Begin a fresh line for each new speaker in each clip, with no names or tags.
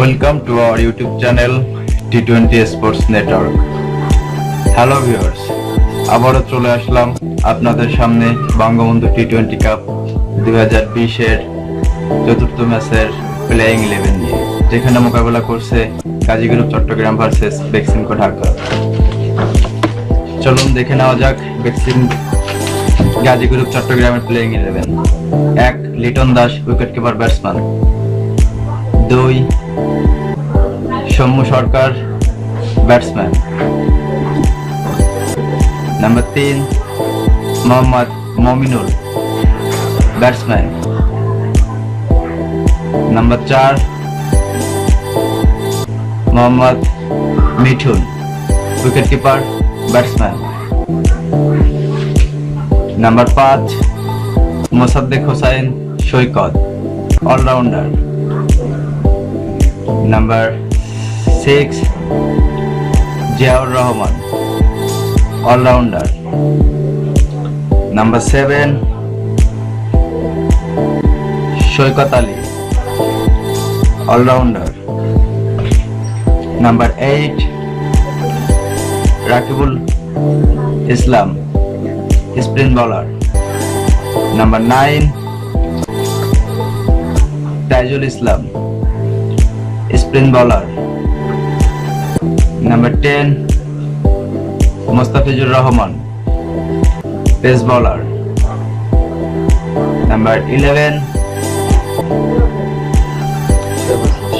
Welcome to our YouTube channel T20 Sports Network. Hello viewers, আবারও চলে আসলাম আপনাদের সামনে বঙ্গবন্ধু টি-20 কাপ 2020-এর চতুর্থ ম্যাচের প্লেয়িং 11 নিয়ে, যেখানে মোকাবেলা করছে গাজী গ্রুপ চট্টগ্রাম ভার্সেস বেক্সিমকো ঢাকা। চলুন দেখে নেওয়া যাক গাজী গ্রুপ চট্টগ্রামের playing 11। 1. Liton Das, wicket keeper batsman. 2. Soumya Sarkar, batsman. Number 3 Mohammad Mominul, batsman. Number 4 Mohammad Mithun, wicket keeper, batsman. Number 5 Mosaddek Hossain Saikat, allrounder. Number 6 Ziaur Rahman, allrounder. Number 7 Saikat Ali, allrounder. Number 8 Rakibul Islam, spin bowler. Number 9 Taijul Islam, spin bowler. Number 10 Mustafizur Rahman, pace bowler. Number 11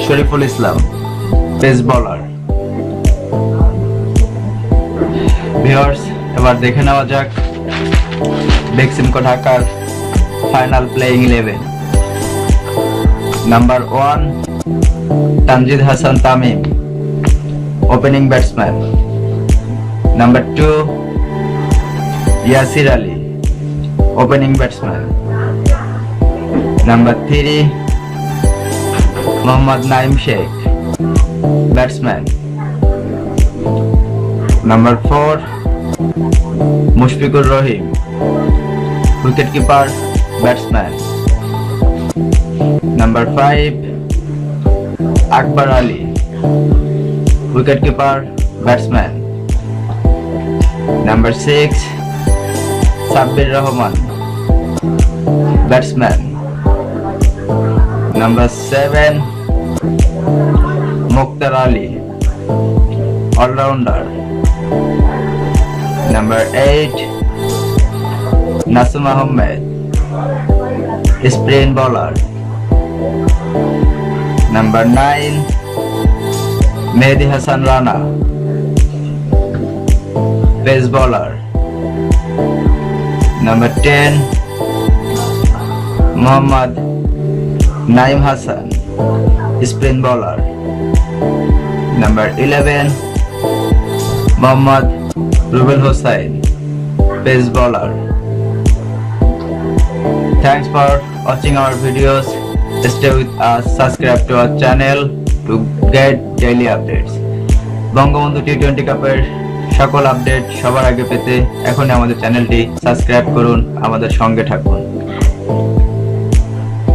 Shoriful Islam, pace bowler. Viewers, এবার দেখে নেওয়া যাক বেক্সিমকো ঢাকার final playing 11। Number 1 Tanzid Hasan Tamim, opening batsman. Number 2 Yasir Ali, opening batsman. Number 3 Mohammad Naim Sheikh, batsman. Number 4 Mushfiqur Rahim, wicket keeper, batsman. Number 5 Akbar Ali, wicket keeper, batsman. Number 6 Sabbir Rahman, batsman. Number 7 Mukhtar Ali, allrounder. Number 8 Nasum Ahmed, spin bowler. Number 9 Mehedi Hasan Rana, pace bowler. Number 10 Mohammad Naim Hasan, spin bowler. Number 11 Mohammad Rubel Hossain, pace bowler. Thanks for watching our videos. Stay with us, subscribe to our channel to get daily updates. Bangabandhu টি-20 কাপের সকল update সবার আগে পেতে এখনই আমাদের চ্যানেলটি subscribe করুন, আমাদের সঙ্গে থাকুন।